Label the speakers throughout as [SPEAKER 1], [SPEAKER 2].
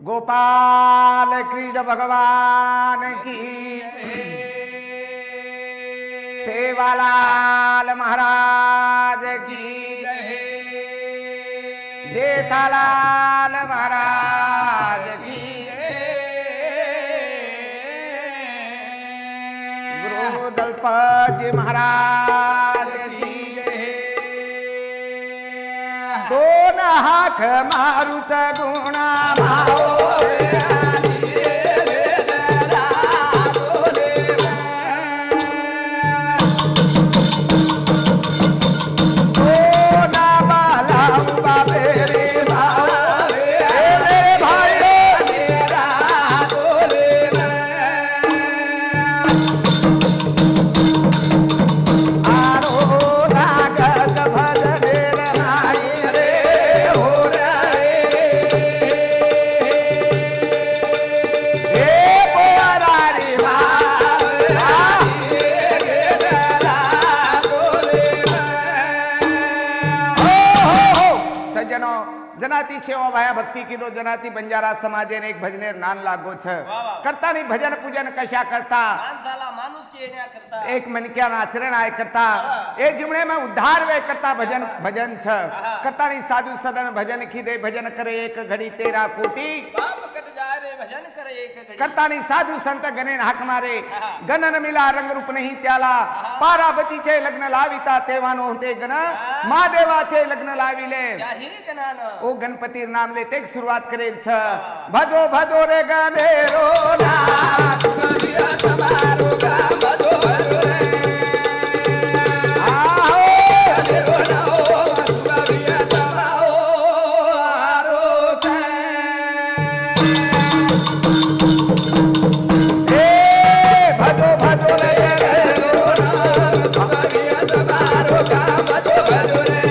[SPEAKER 1] गोपाल कृष्ण भगवान की सेवालाल महाराज की जेठालाल महाराज की गुरु दलपत महाराज की दोन हाक मारू सगुणा भाओ जनाती सेवा भाया भक्ती की दो जनाती बंजारा समाजे ने एक भजनेर नान लागो छ करता नहीं भजन पूजन कशा करता
[SPEAKER 2] माणसाला माणूस की येण्या करता
[SPEAKER 1] एक मनक्या आचरण आय करता ए जिमणे में उद्धार वे करता भजन भजन छ करता नहीं साधु सदन भजन की दे भजन करे एक घड़ी तेरा कोटी
[SPEAKER 2] बाप कट जाए रे भजन करे एक घड़ी
[SPEAKER 1] करता नहीं साधु संत गणे हाक मारे गणन मिला रंग रूप नहीं त्याला पारावती चे लग्न लाविता तेवानो होते गण महादेवाचे लग्न लाविले
[SPEAKER 2] त्याही गणान
[SPEAKER 1] ओ गणपती नाम लेते सुरुवात करेल छ भजो भजो रे गणेरो नाथ कबीरा समारो गा भजो भजो रे आओ गणेरो नाओ कबीरा समाओ आरो ए भजो भजो रे गणेरो नाथ कबीरा समारो गा भजो भजो रे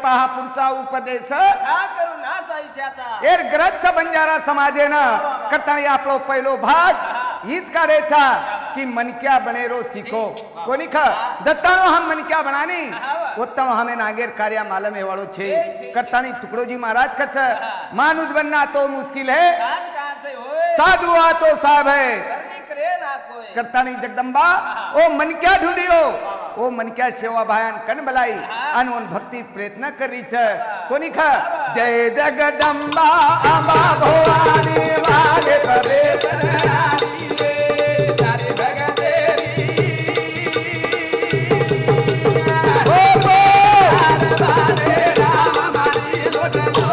[SPEAKER 1] पहा पुढचा उपदेश
[SPEAKER 2] का करू नास आयुष्याचा
[SPEAKER 1] एर ग्रंथ बंजारा समाजेनं करताना आपलो पहिलो भाग हीच काढायचा कि मनक्या बनेरो सीखो कोणी ख दत्तानो हम मनक्या बनानी उत्तम हमें नागेर कार्य मालूम है वालों छे करतानी टुकड़ोजी महाराज कछ मानुष बनना तो मुश्किल है साधु आ तो साहब है करतानी जगदंबा ओ मनक्या ढूंढियो ओ मनक्या सेवा भायान कन बलाई अनवन भक्ति प्रयत्न करी छ कोणी ख जय जगदंबा अंबा भवानी वागे प्रवेश रानी रे सारे भगतेरी ओ बारे राम हमारी लोटनो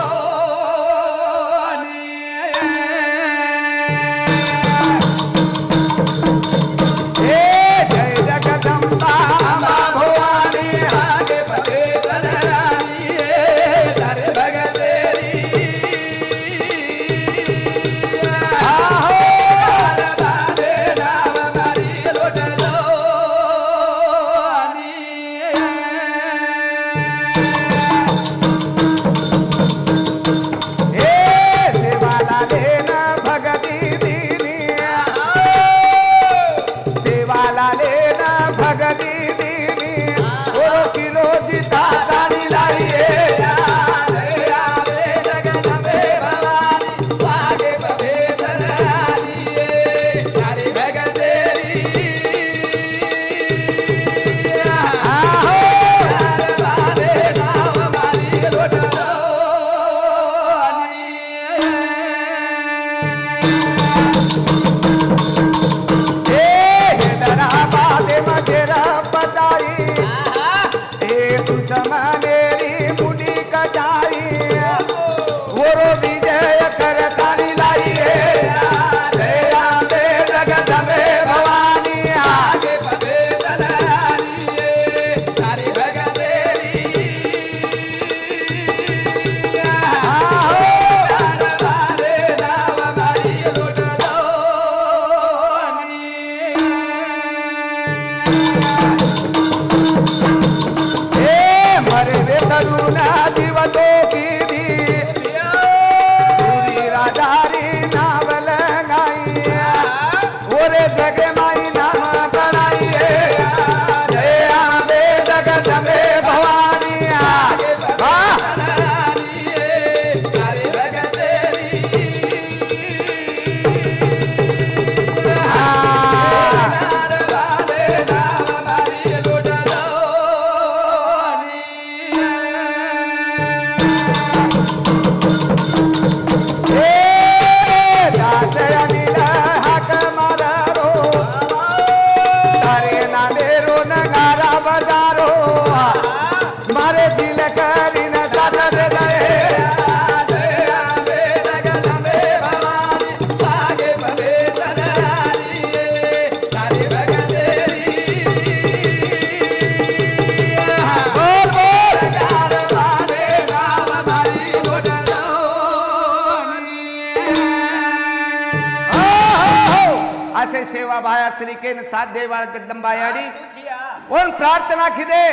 [SPEAKER 1] सेवा भाया श्री के साथ देवाल जगदम्बा यारी
[SPEAKER 2] तुझिया
[SPEAKER 1] उन प्रार्थना खिदे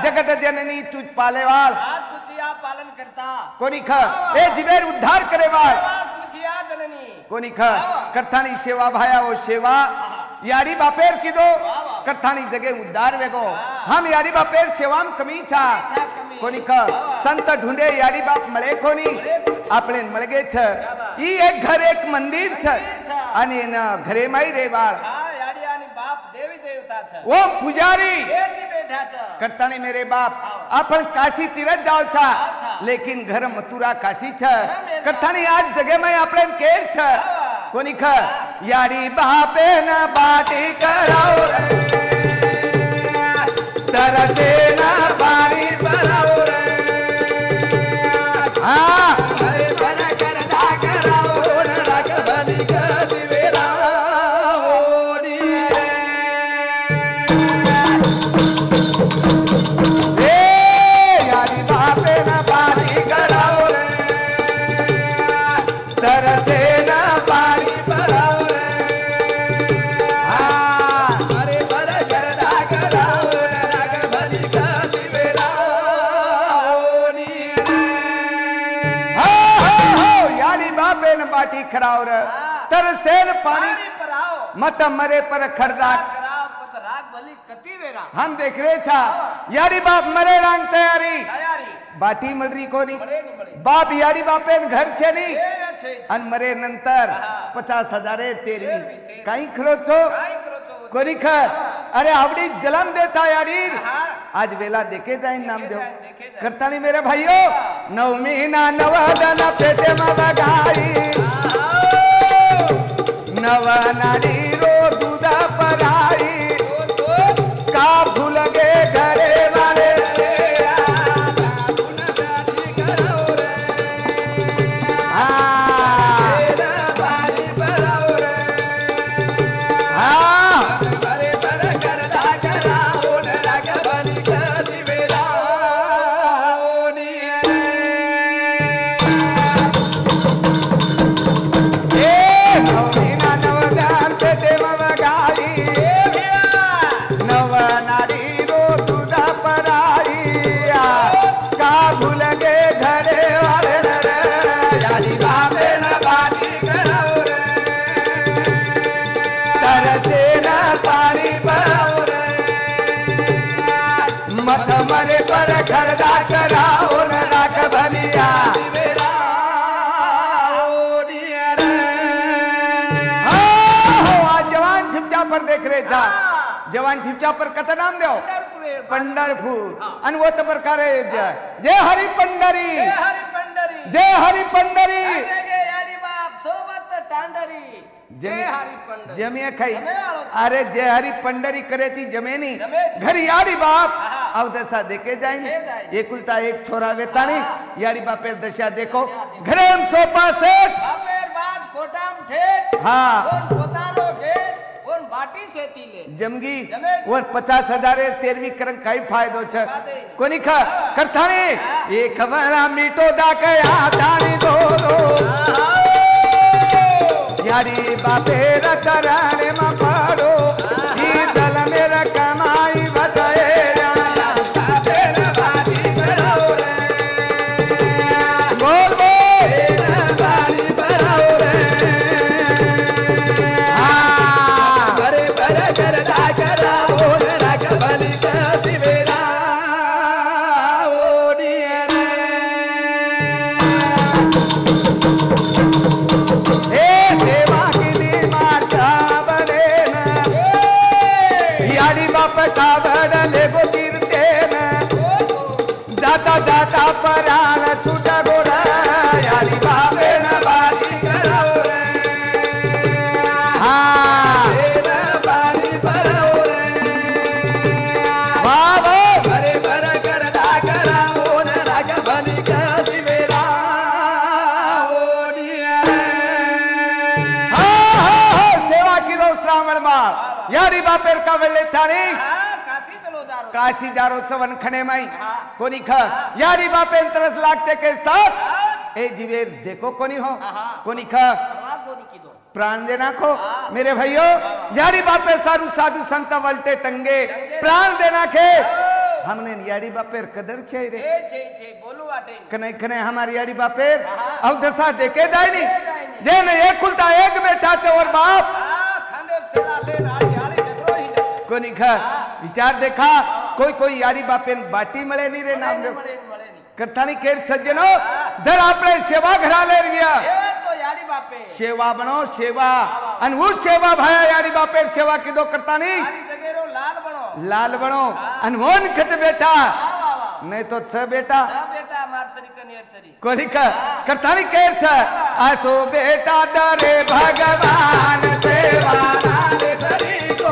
[SPEAKER 1] जगत जननी तुझ पालेवाल
[SPEAKER 2] तुझिया पालन करता
[SPEAKER 1] कोनी ख ए जीवेर उद्धार करेवाल
[SPEAKER 2] तुझिया जननी
[SPEAKER 1] कोनी ख करतानी सेवा भाया वो सेवा यारी बापेर की दो करतानी जगह उद्धार वेगो हम यारी बापेर सेवाम कमी छा कोनी ख संत ढूंढे यारी बाप मळे कोनी आपले मळगे छ ई एक घर एक मंदिर छ आणि न घरे माई रेवाळ
[SPEAKER 2] याडी आणि बाप देवी देवता छ
[SPEAKER 1] वो पुजारी
[SPEAKER 2] बेटी बैठा छ
[SPEAKER 1] करतानी मेरे बाप आपण काशी तीरथ जाव छा लेकिन घर मथुरा काशी छ करतानी आज जगह में आपले केर छ कोनी ख यारी बापे न बाटी कराव रे तरसे न पाणी भराव रे हाँ अरे पर करदा कराव न राख बली कर दिवेला होनी रे यारी बापे न बाटी कराव रे तरसे न पाणी भराव रे हाँ अरे पर करदा कराव न राख बली कर दिवेला होनी यारी बापे न बाटी खराव रे तरसेन पानी
[SPEAKER 2] पानी पराओ
[SPEAKER 1] मत मरे पर खरदा
[SPEAKER 2] कराव पत राग भली कती वेरा
[SPEAKER 1] हम देख रहे था यारी बाप मरे रंग तैयारी
[SPEAKER 2] तयारी
[SPEAKER 1] बाटी मरी कोनी
[SPEAKER 2] बड़े नि बड़े
[SPEAKER 1] बाप यारी बापे न घर छे नी
[SPEAKER 2] तेरा छे
[SPEAKER 1] अन मरे नंतर 50,000 तेरवी काही खरो छो
[SPEAKER 2] काय करो छो
[SPEAKER 1] कोनी ख अरे आवडी जलम देता यारी
[SPEAKER 2] हाँ
[SPEAKER 1] आज वेला देखे जाए नाम देव
[SPEAKER 2] देखे जाए।
[SPEAKER 1] करतानी मेरे भाइयों 9 महीना 9 दिन पेटे में बगाई नवा नारी रो दूध पराई का भूल गे घरे वाले मत मरे पर खरदा कराओ न राख भलिया जवान छिपचा पर देख रहे था जवान छिपचा पर कत नाम दो पंढरपूर आणि वो तर प्रकारे जय हरी पंढरी
[SPEAKER 2] हरी पंढरी
[SPEAKER 1] जय हरी पंढरी
[SPEAKER 2] याडी बाप सोबत टांडरी जय हरी पंढरी
[SPEAKER 1] जमे खाई
[SPEAKER 2] जमे आलो छे।
[SPEAKER 1] अरे जय हरी पंढरी करे थी जमेनी
[SPEAKER 2] जमेनी।
[SPEAKER 1] घर यारी बाप
[SPEAKER 2] हाँ।
[SPEAKER 1] अब दशा देखे जाएंगे
[SPEAKER 2] देखे जाएंगे।
[SPEAKER 1] एकुलता एक छोरा वेतानी
[SPEAKER 2] हाँ।
[SPEAKER 1] यारी बापेर दशा देखो
[SPEAKER 2] दशा देखो।
[SPEAKER 1] घरे हम सोपा सेठ
[SPEAKER 2] बापेर बाज कोटाम ठेठ
[SPEAKER 1] हाँ।
[SPEAKER 2] कोन पोतारो घेट कोन बाटी सेती ले
[SPEAKER 1] जमगी
[SPEAKER 2] जमेगी।
[SPEAKER 1] और 50,000 तेरवी करंग काही फायदो छ
[SPEAKER 2] बाते।
[SPEAKER 1] कोणी ख करथाणी एक खबरा मीठो दाकया दाणी दो यारी बापेर कराने मा पाडो ही दल मेरा कमाई बताए बापेर बाटी कराओ रे बोल बोल बाटी कराओ रे हाँ बरे बरे करदा कराओ राख भली कति बेरा ओ नियरे देवा की दी माता बने न यारी बाप का बड़ले गो गिरते न जाता जाता परान छूटा गोरा यारी बापे न बारी कराओ रे हाँ बारी कराओ रे बाबा बरे बर करदा कराओ न राग भली कति बेरा ओ नियरे सेवा की दो श्रावण मास यारी बापेर का वेले थानी
[SPEAKER 2] काशी चलो दारो
[SPEAKER 1] काशी जारो चवन खणे माई
[SPEAKER 2] हाँ।
[SPEAKER 1] कोनी ख यारी बापेर तरस लागते के साथ ए जीवेर देखो कोनी हो
[SPEAKER 2] हाँ।
[SPEAKER 1] कोनी ख
[SPEAKER 2] परवाह कोनी की दो
[SPEAKER 1] प्राण दे नाखो मेरे भाइयों यारी बापे सारू साधु संत वलटे टंगे प्राण दे नाखे हमने यारी बापेर कदर छे रे
[SPEAKER 2] छे बोलू वाटे
[SPEAKER 1] कने कने हमारी यारी बापेर औ दशा देके दायनी जे ने एक खुलता एक बेटा छे और बाप
[SPEAKER 2] खांदे सेला ले नारी यारी डगरो ही डचे
[SPEAKER 1] कोनी खा विचार देखा कोई यारी बापेन बाटी मळे नी रे नाम दे
[SPEAKER 2] મળે
[SPEAKER 1] करतानी केर सज्जनो जर आपणे सेवा घरा ले रिया
[SPEAKER 2] એ તો यारी बापे
[SPEAKER 1] सेवा बनो सेवा अनवुट सेवा भाया यारी बापेर सेवा किदो करतानी
[SPEAKER 2] यारी जगेरो
[SPEAKER 1] लाल बनो अनवोन खच बेटा नहीं तो छ बेटा
[SPEAKER 2] बेटा मार सरी कनेर सरी
[SPEAKER 1] कोनी का करतानी केर छ आसो बेटा डरे भगवान सेवा नाले सरी को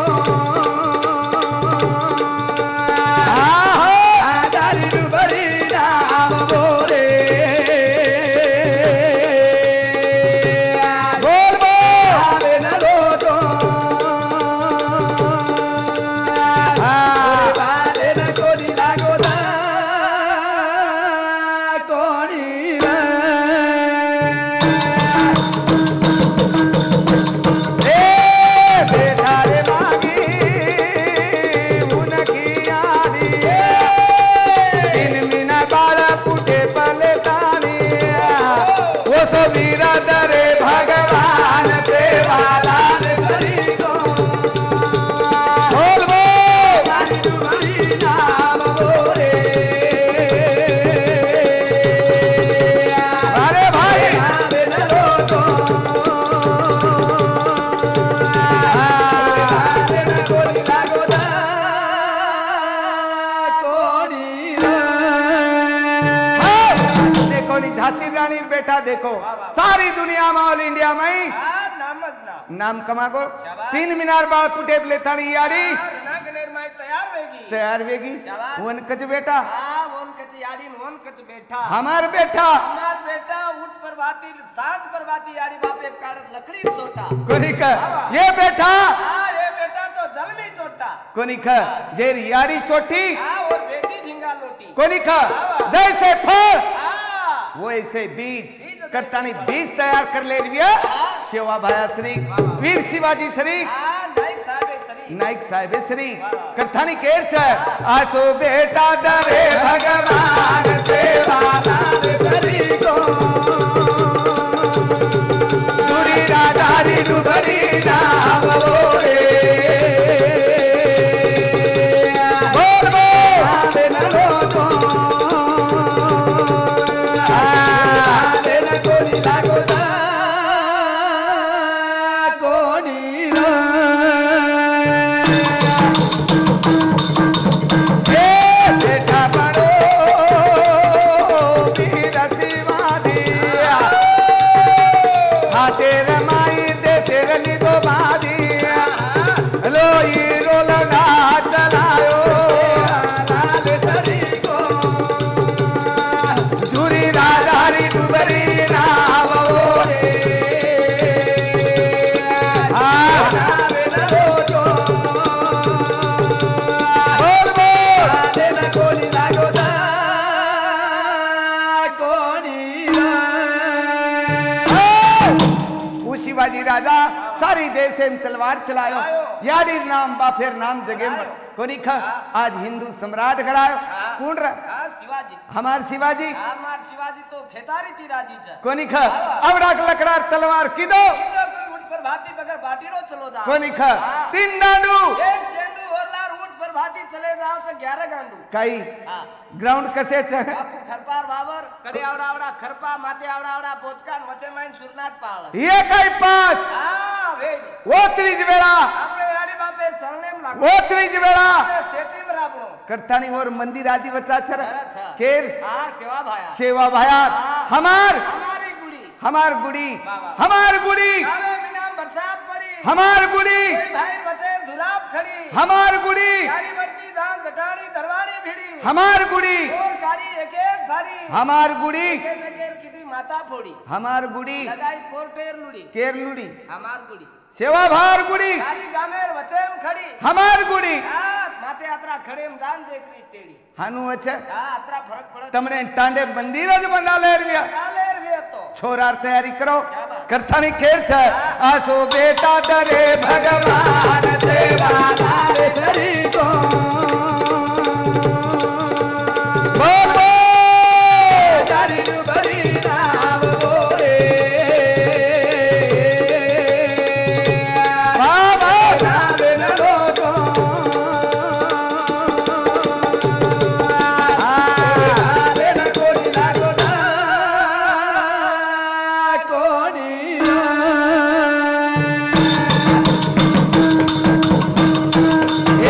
[SPEAKER 1] देखो सारी दुनिया में ऑल इंडिया में नाम कमागो 3 मीनार बाल पुटे लेतानी यारी तैयार वेगी वन कच बेटा
[SPEAKER 2] वन कच यारी वन कच बेटा
[SPEAKER 1] हमार बेटा
[SPEAKER 2] उठ पर बाती सांझ पर बाती यारी बापे काड़त लकड़ी सोटा
[SPEAKER 1] कोनी का ये बेटा
[SPEAKER 2] तो जलमी चोटा
[SPEAKER 1] कोनी का जेर यारी चोटी
[SPEAKER 2] और बेटी झिंगा लोटी
[SPEAKER 1] कोनी का जैसे फल वो ऐसे बीज करतानी बीज तैयार कर ले लिया सेवा भाया श्री वीर शिवाजी श्री नाइक साहेब श्री करतानी केर छ आसो बेटा डरे भगवान सेवा नाले सरी को दूरी राधारी रुबरी नाम बोले राजा सारी देश में तलवार चलायो यारी नाम बाफेर नाम जगे कोनी खा आज हिंदू सम्राट घड़ायो कौन रहा
[SPEAKER 2] शिवाजी
[SPEAKER 1] हमार शिवाजी
[SPEAKER 2] तो खेतारी थी राजी
[SPEAKER 1] कोनी खा अब राख लकड़ार तलवार किदो
[SPEAKER 2] उठ पर भाती बगर बाटी रो चलो जा
[SPEAKER 1] कोनी खा 3 डांडू
[SPEAKER 2] एक चेंडू और लार उठ पर भाती चले जाओ तो 11 गांडू
[SPEAKER 1] कई ग्राउंड कसे छ
[SPEAKER 2] बापू खरपार बाबर करे आवड़ा आवड़ा खरपा माते आवड़ा आवड़ा पोचकान मचे माइन सुरनाट पाळ
[SPEAKER 1] ये कई पास
[SPEAKER 2] वेज
[SPEAKER 1] वो त्रिज वेला
[SPEAKER 2] आपले यारी बापे चरणेम लागो
[SPEAKER 1] वो त्रिज वेला
[SPEAKER 2] सेती में रापणो
[SPEAKER 1] करतानी और मंदिर आदि बच्चा छर केर
[SPEAKER 2] सेवा भाया
[SPEAKER 1] हमार गुड़ी
[SPEAKER 2] आवे मीनाम बरसात पड़ी
[SPEAKER 1] हमार गुड़ी
[SPEAKER 2] भाई बचे धुराब खड़ी
[SPEAKER 1] हमार गुड़ी
[SPEAKER 2] यारी वर्ती धान जटाड़ी दरवाड़ी भिड़ी
[SPEAKER 1] हमार गुड़ी
[SPEAKER 2] और कारी एक एक भारी
[SPEAKER 1] हमार गुड़ी
[SPEAKER 2] नगर किदी माता फोड़ी
[SPEAKER 1] हमार गुड़ी
[SPEAKER 2] लगाई कोरटेर लुड़ी
[SPEAKER 1] केर लुड़ी
[SPEAKER 2] हमार गुड़ी
[SPEAKER 1] सेवा भार गुड़ी
[SPEAKER 2] सारी गामेर वचेम खड़ी
[SPEAKER 1] हमार गुड़ी
[SPEAKER 2] माते अतरा खड़े में जान देख रही टेड़ी
[SPEAKER 1] हानु अच्छा
[SPEAKER 2] हाँ अतरा फरक पड़े
[SPEAKER 1] तमने टांडे मंदिर ज बना ले रिया
[SPEAKER 2] लेर वे तो
[SPEAKER 1] छोरार तैयारी करो
[SPEAKER 2] क्या बात?
[SPEAKER 1] करथानी खेर छ आसो बेटा डरे भगवान सेवा लारे सरी को बोलो दारी डुबरी नाम बोले बाबा नाम न लोगो आरे न कोड़ी लागो दा कोड़ी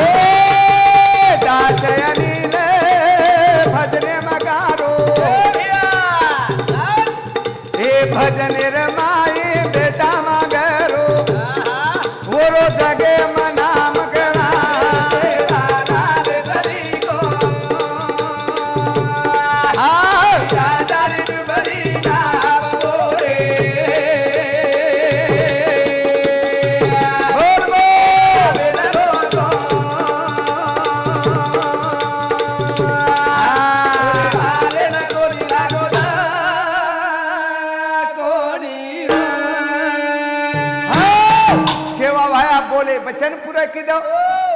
[SPEAKER 1] ए दाचयनी ले भजने मगारो ए भजने रे माई बेटा मगरो वोरो जगे मनाम गना राधा सरी को आ राधा रे बरी नाम बोले बोल बोल न रोको आले न गोरी लागो दा कोड़ी सेवा भाया बोले वचन पूरा की दो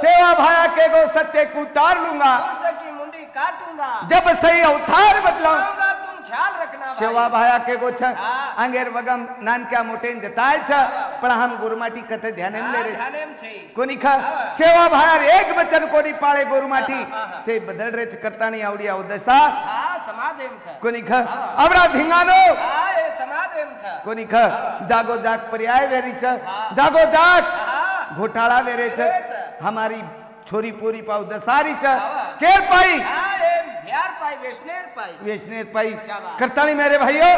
[SPEAKER 1] सेवा भाया के गो सत्य को उतार लूंगा
[SPEAKER 2] दुष्ट की मुंडी काटूंगा
[SPEAKER 1] जब सही अवतार बदलाऊं
[SPEAKER 2] कहूंगा तुम ख्याल रखना भाई।
[SPEAKER 1] सेवा भाया के गो छ
[SPEAKER 2] हाँ।
[SPEAKER 1] अंगेर वगम नानक्या मोटेन जताय छ पण हम गुरुमाटी कथे ध्यान में ले रे
[SPEAKER 2] ध्यान में छे
[SPEAKER 1] कोनी खा सेवा भाया एक वचन कोनी पाळे गुरुमाटी से बदल रे करता नहीं आवड़ी अवदशा
[SPEAKER 2] हाँ समाज एम छ
[SPEAKER 1] कोनी खा अबरा धिंगानो
[SPEAKER 2] हाँ ये समाज एम छ
[SPEAKER 1] कोनी खा जागो जाग पर्याय वेरी छ जागो जाग
[SPEAKER 2] हाँ
[SPEAKER 1] घोटाला वेरे छ
[SPEAKER 2] वेरे छ।
[SPEAKER 1] हमारी छोरी पूरी पाउ दसारी छ केर पाई
[SPEAKER 2] हाँ ये बिहार पाई वैष्णेर पाई
[SPEAKER 1] वेशनेर पाई
[SPEAKER 2] शाबाश।
[SPEAKER 1] करतानी मेरे भाइयों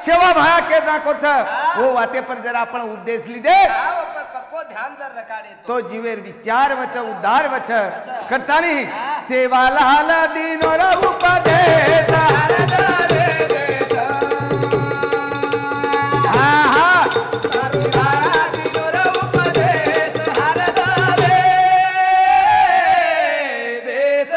[SPEAKER 1] सेवा भाया के ना को छ वो वाते पर जरा अपन उपदेश लीदे
[SPEAKER 2] हाँ वो पर पक्को ध्यान दर रखाड़े
[SPEAKER 1] तो जीवेर विचार वच उद्धार वच करतानी सेवा लाल दीनो र उपदेश हरदारे देश हाँ हाँ करुणा दीनो र उपदेश हरदारे देश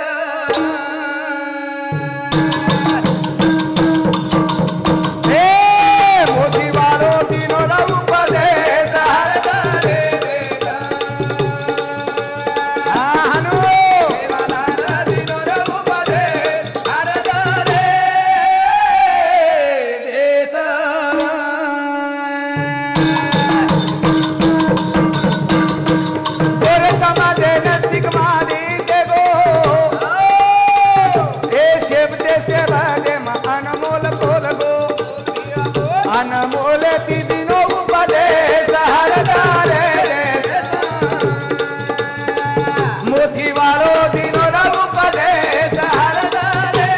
[SPEAKER 1] ए मोती वालो दीनो र उपदेश हरदारे देश हनु अनमोल दिनो उपदेश हरदारे मोती वालो दिनो र उपदेश हरदारे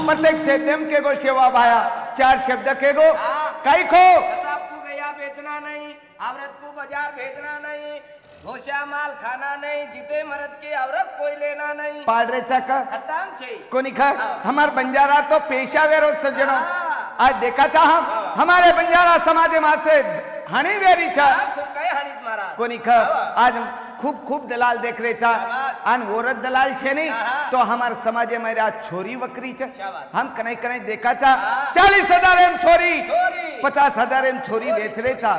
[SPEAKER 1] प्रत्येक से देम के गो सेवा भाया चार शब्द के गो कई खो
[SPEAKER 2] सब को गया बेचना नहीं औरत को बाजार भेजना नहीं घोषा माल खाना नहीं जीते मर्द की औरत कोई लेना नहीं
[SPEAKER 1] पाल रे चक
[SPEAKER 2] खट्टान छे
[SPEAKER 1] कोनी खा हमार बंजारा तो पेशा वेरो सज्जनों आज देखा था हम हमारे बंजारा समाज में से हनी वेरी था
[SPEAKER 2] खूब कहे हनीस महाराज
[SPEAKER 1] कोनी खा आज खूब खूब दलाल देख रहे था अन औरत दलाल छे नहीं तो हमार समाज में आज छोरी वकरी छ हम कने कने देखा था 40,000 एम छोरी 50,000 एम छोरी बेच रहे था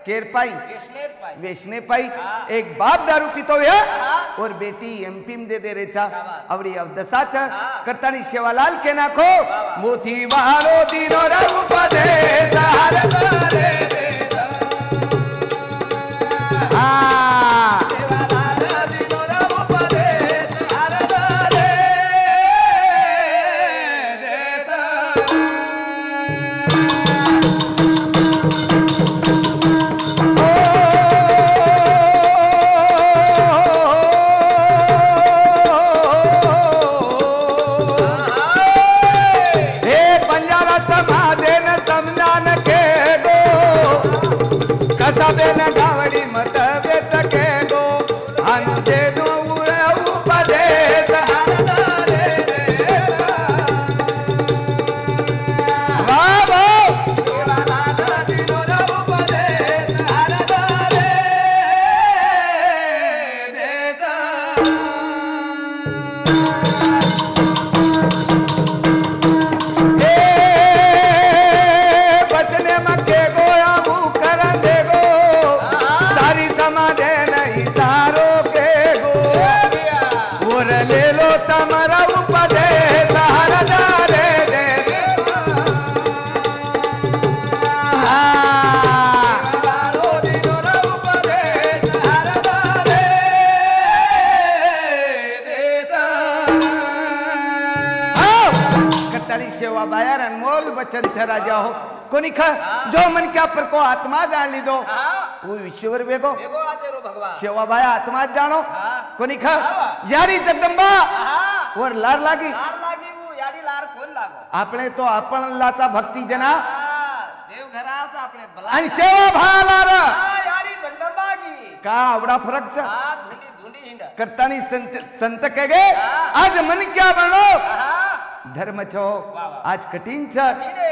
[SPEAKER 1] केर पाई
[SPEAKER 2] वैष्णेर पाई
[SPEAKER 1] वेचने पाई एक बाप दारू पीतो है और बेटी एमपी में दे रहे था अवड़ी अवदशा था करतानी सेवालाल के नाखो मोती वालो दिनो र उपदेश हरदारे देश हाँ सेवालाल दिनो र उपदेश हरदारे देश सबे न गावड़ी मत सेवा बायर अनमोल बचन छ राजा हो कोनी ख जो मन क्या पर को आत्मा जान ली दो वो ईश्वर बेगो
[SPEAKER 2] भगवान
[SPEAKER 1] सेवा बाया आत्मा जानो कोनी ख यारी जगदंबा और लार लागी
[SPEAKER 2] वो यारी लार खोल लागो
[SPEAKER 1] आपने तो आपण लाचा भक्ती जना
[SPEAKER 2] देव घराचा आपले बला
[SPEAKER 1] आणि सेवा भालार
[SPEAKER 2] यारी जगदंबा की
[SPEAKER 1] का आवडा फरक छ
[SPEAKER 2] धुंडी धुंडी हिंड
[SPEAKER 1] करतानी संत कहे आज मन क्या बनो धर्म छो आज कठिन छ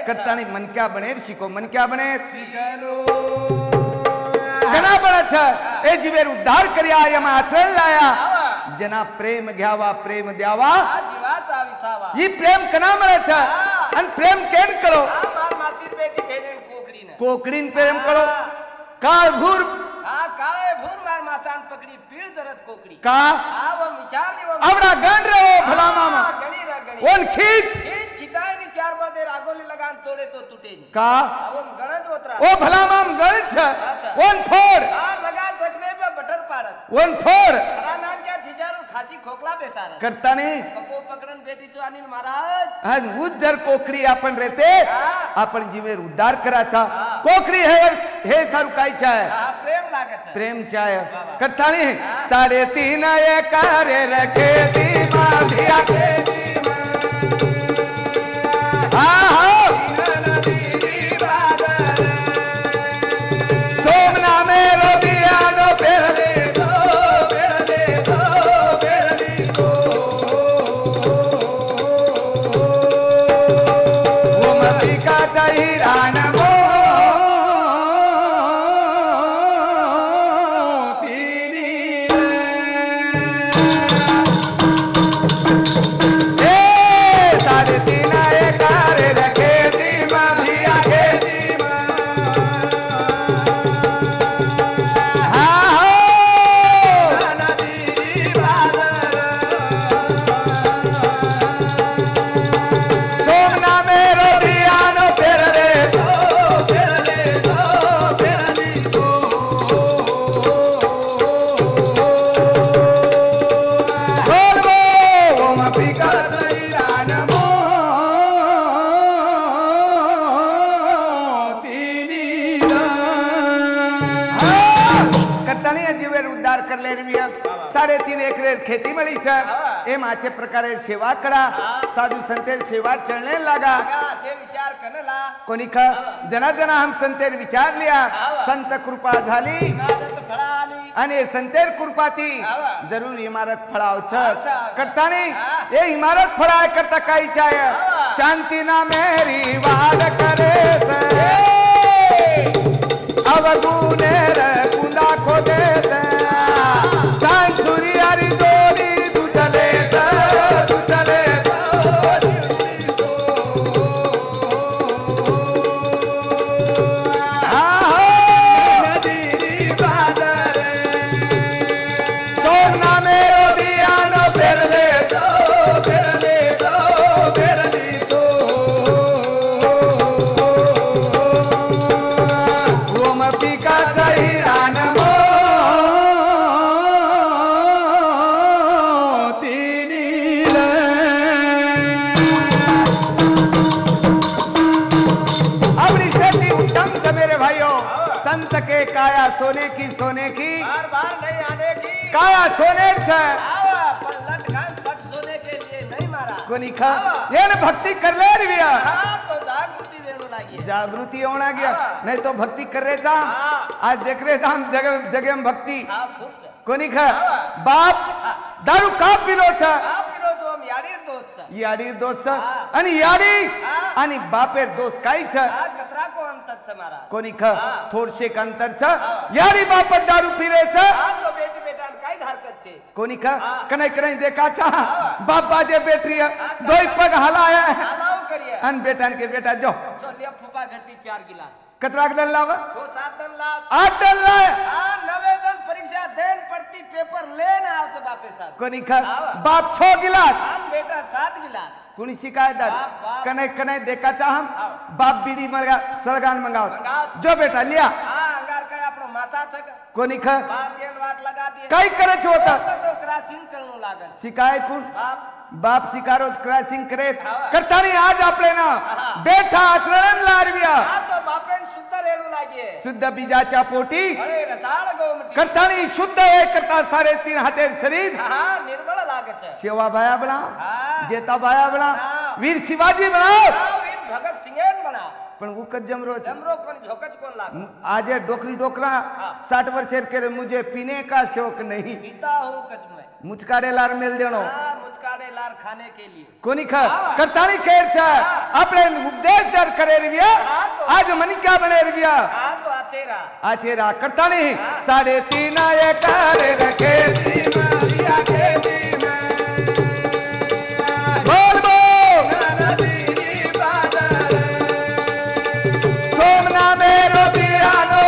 [SPEAKER 1] करतानी मन क्या बने शिको मन क्या बने घना बन छ ए जीवेर उद्धार कर्या यम आचरण लाया जना प्रेम घ्यावा प्रेम द्यावा
[SPEAKER 2] जीवाचा विसावा
[SPEAKER 1] ही प्रेम कना मळे छ अन प्रेम केन करो
[SPEAKER 2] मार मासी बेटी बहन कोकड़ीने
[SPEAKER 1] कोकड़ीन प्रेम करो काळ भूर
[SPEAKER 2] काळे भूर मार मासान पकड़ी पीळ जरत कोकड़ी
[SPEAKER 1] का
[SPEAKER 2] वो विचार नहीं वो
[SPEAKER 1] आवडा गण रे ओ भला मामा
[SPEAKER 2] गणी रा गणी
[SPEAKER 1] ओन खींच
[SPEAKER 2] खिचाए नी चार बार रागोली लगान तोड़े तो टूटे नी
[SPEAKER 1] का
[SPEAKER 2] वो गणज होतरा
[SPEAKER 1] ओ भला माम गण छ ओन फोड़
[SPEAKER 2] लगा जखमे पे बटर पाड़त
[SPEAKER 1] ओन फोड़
[SPEAKER 2] हरा नाम क्या छिजारू खासी खोकला बेसार
[SPEAKER 1] करता ने
[SPEAKER 2] पको पकड़न बेटी चो अनिल महाराज
[SPEAKER 1] आज उद्धर कोकड़ी आपण रहते आपण जीवेर उद्धार कराचा कोकड़ी हे सारू काय चाय
[SPEAKER 2] प्रेम लागत छ
[SPEAKER 1] प्रेम चाय करता ने 3.5 एकर रखे दी माभिया के सोमना में रोबियानो पेरले वो मती का तहिरान खेती मळी छ एम आचे प्रकारे सेवा करा साधू संतेर सेवा चलने लगा
[SPEAKER 2] जे विचार करला
[SPEAKER 1] कोणी ख जना जना हम संतेर विचार लिया संत कृपा झाली
[SPEAKER 2] इमारत फळा आली
[SPEAKER 1] आणि संतेर कृपाती जरूर इमारत फळाव छ करतानी ए इमारत फळाय करता काही चाय शांती ना मेरी वाद करे अवगुणे रे कुंदा खोदे सूर्य हरी दोरी तुझले सोना मेरो बियानो पेरले वो मपी का सही रानमो संत के काया सोने की
[SPEAKER 2] बार बार नहीं आने की
[SPEAKER 1] काया सोने
[SPEAKER 2] लट खान सट सोने के लिए नहीं मारा
[SPEAKER 1] कोणी खा ये न भक्ति कर ले रिया
[SPEAKER 2] तो जागृति देने लगी
[SPEAKER 1] जागृति होना गया नहीं तो भक्ति कर रहे था आज देख रहे था हम जगह जगह में भक्ति कोणी खा बाप दारू का पिलो था याडी दोस्त आणि याडी आणि बापेर दोस्त काही छ
[SPEAKER 2] कतरा को अंतर छ मारा
[SPEAKER 1] कोणी ख थोडशे अंतर छ याडी बाप दारू पिरे छ
[SPEAKER 2] तो बेटी बेटान काय धारकत छे
[SPEAKER 1] कोणी ख कनै कनै देखा छ बाप बाजे बेटी दोई पग हलाया
[SPEAKER 2] हलाव करिए
[SPEAKER 1] अन बेटान के बेटा जो
[SPEAKER 2] लिया फूफा घरती 4 गिलास
[SPEAKER 1] कतरा दन लाव
[SPEAKER 2] 6-7 दन लाव
[SPEAKER 1] 8 दन लाय
[SPEAKER 2] 9 दन परीक्षा देन पड़ती पेपर लेन आवत बापे साथ
[SPEAKER 1] कोणी ख बाप 6 गिलास
[SPEAKER 2] बेटा 7 गिलास
[SPEAKER 1] कुणी शिकायत कनै कनै देखा छ हम बाप बीड़ी मंगा सलगान मंगाओ जो बेटा लिया
[SPEAKER 2] अंगार काय आपनो मासा छ
[SPEAKER 1] कोणी ख
[SPEAKER 2] बाप येन वाट लगा दिए
[SPEAKER 1] काय करच होता
[SPEAKER 2] तो क्रॉसिंग करणं लागल
[SPEAKER 1] शिकाय कोण
[SPEAKER 2] बाप
[SPEAKER 1] बाप शिकारो क्रॉसिंग करे
[SPEAKER 2] हा.
[SPEAKER 1] करतानी आज आपले ना
[SPEAKER 2] हा.
[SPEAKER 1] बेठा आचरण लारविया
[SPEAKER 2] हा तो बापेन शुद्ध रेणू लागे
[SPEAKER 1] शुद्ध बीजाच्या पोटी
[SPEAKER 2] अरे रसाळ गोमटी
[SPEAKER 1] करतानी शुद्ध हे करता 3.5 हाते शरीर
[SPEAKER 2] हा निर्मळ लागच
[SPEAKER 1] शेवा बाया बना
[SPEAKER 2] हा
[SPEAKER 1] जेता बाया बना
[SPEAKER 2] हा.
[SPEAKER 1] वीर शिवाजी बना
[SPEAKER 2] हा, वीर भगत सिंगेन म्हणा
[SPEAKER 1] पण उकत जमरो
[SPEAKER 2] जमरो कोण झोकच कोण लाग
[SPEAKER 1] आज डोकरी डोकरा
[SPEAKER 2] हा.
[SPEAKER 1] 60 वर्षेर के मुझे पीने का शौक नहीं
[SPEAKER 2] पीता हूँ कच में
[SPEAKER 1] मुचकारे लार मेल देणो
[SPEAKER 2] हाँ मुचकारे लार खाने के लिए
[SPEAKER 1] कोणी ख
[SPEAKER 2] हा.
[SPEAKER 1] करतानी खेळ छ आपले उपदेश जर करे रिव्या
[SPEAKER 2] हा, तो.
[SPEAKER 1] आज मनिका बने रिव्या
[SPEAKER 2] हाँ तो आचेरा
[SPEAKER 1] आचेरा करतानी
[SPEAKER 2] हा.
[SPEAKER 1] 3.5 एकर रखे
[SPEAKER 2] मारिया के दी में
[SPEAKER 1] बोल बोल
[SPEAKER 2] नदी बादल
[SPEAKER 1] सोमना मेरो पियानो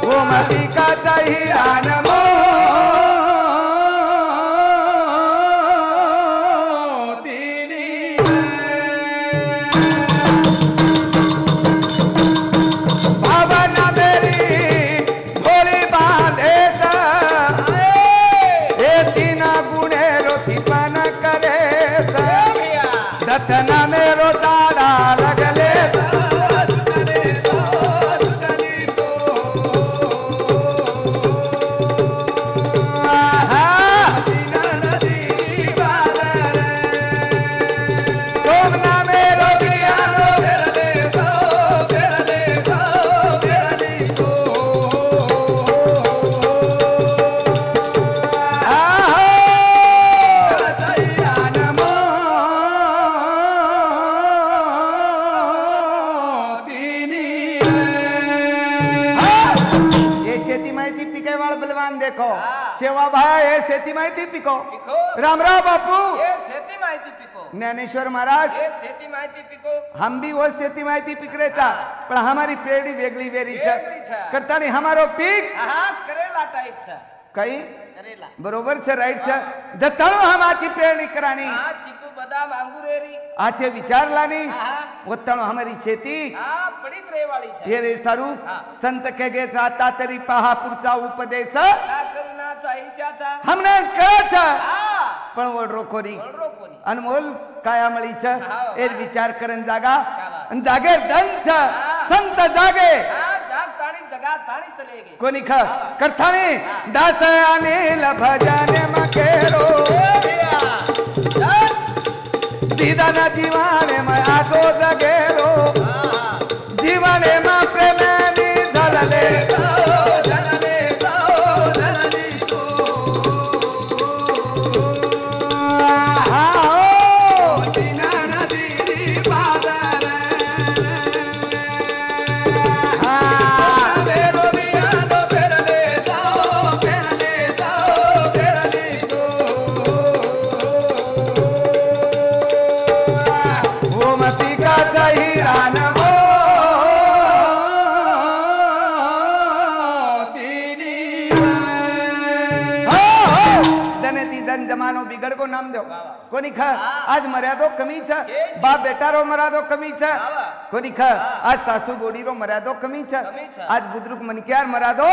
[SPEAKER 1] वो मती का चाहिए आनमो भावना मेरी भोली बांधे ए तीना गुणे रोटी पान करे दत्तना मेरो दाड़ा लगले सोमना मेरो पियानो ये शेती माहिती पिके वाळ बलवान देखो
[SPEAKER 2] हाँ.
[SPEAKER 1] शेवा भाई ये शेती माहिती पिको
[SPEAKER 2] पिको
[SPEAKER 1] रामराव बापू
[SPEAKER 2] ये शेती माहिती पिको
[SPEAKER 1] ज्ञानेश्वर महाराज
[SPEAKER 2] ये शेती माहिती पिको
[SPEAKER 1] हम भी वो शेती माहिती पिकरेचा पण हमारी पेढ़ी वेगळी वेरी
[SPEAKER 2] वेगळी छ.
[SPEAKER 1] करतानी हमारो पीक
[SPEAKER 2] हाँ करेला टाइप छ
[SPEAKER 1] काही
[SPEAKER 2] करेला
[SPEAKER 1] बरोबर छ राईट छ जताळो हम आची पेरणी करानी
[SPEAKER 2] हाँ चिकू बदाम अंगूरेरी
[SPEAKER 1] आचे विचार लानी
[SPEAKER 2] हाँ
[SPEAKER 1] वत्ताणो हमारी शेती
[SPEAKER 2] हाँ पडित रे वाली छ
[SPEAKER 1] हे रे सारू
[SPEAKER 2] हा.
[SPEAKER 1] संत कहे जाता तरी पहा पुढचा उपदेश
[SPEAKER 2] का करुणाचा ईशाचा
[SPEAKER 1] हमने कळत
[SPEAKER 2] हाँ
[SPEAKER 1] पण वडरो कोरी
[SPEAKER 2] बोलरो कोणी
[SPEAKER 1] अनमोल कायामळीच
[SPEAKER 2] हा.
[SPEAKER 1] एर विचार करन जागा
[SPEAKER 2] शाबास.
[SPEAKER 1] अन जागे दंत
[SPEAKER 2] हा.
[SPEAKER 1] संत जागे
[SPEAKER 2] हाँ जाग ताणी जगा ताणी चलेगी
[SPEAKER 1] कोणी ख करथाणी दास अनिल भजन मकेरो दीदाना जीवाने में आतो जगेरो जीवाने मा प्रेमानी झलले जमानो बिगड़ को नाम दो कोनी ख आज मर्यादो कमी छ बाप बेटा रो मर्यादो कमी छ कोनी ख आज सासू बोडी रो मर्यादो कमी छ आज बुजुर्ग मनक्यार मर्यादो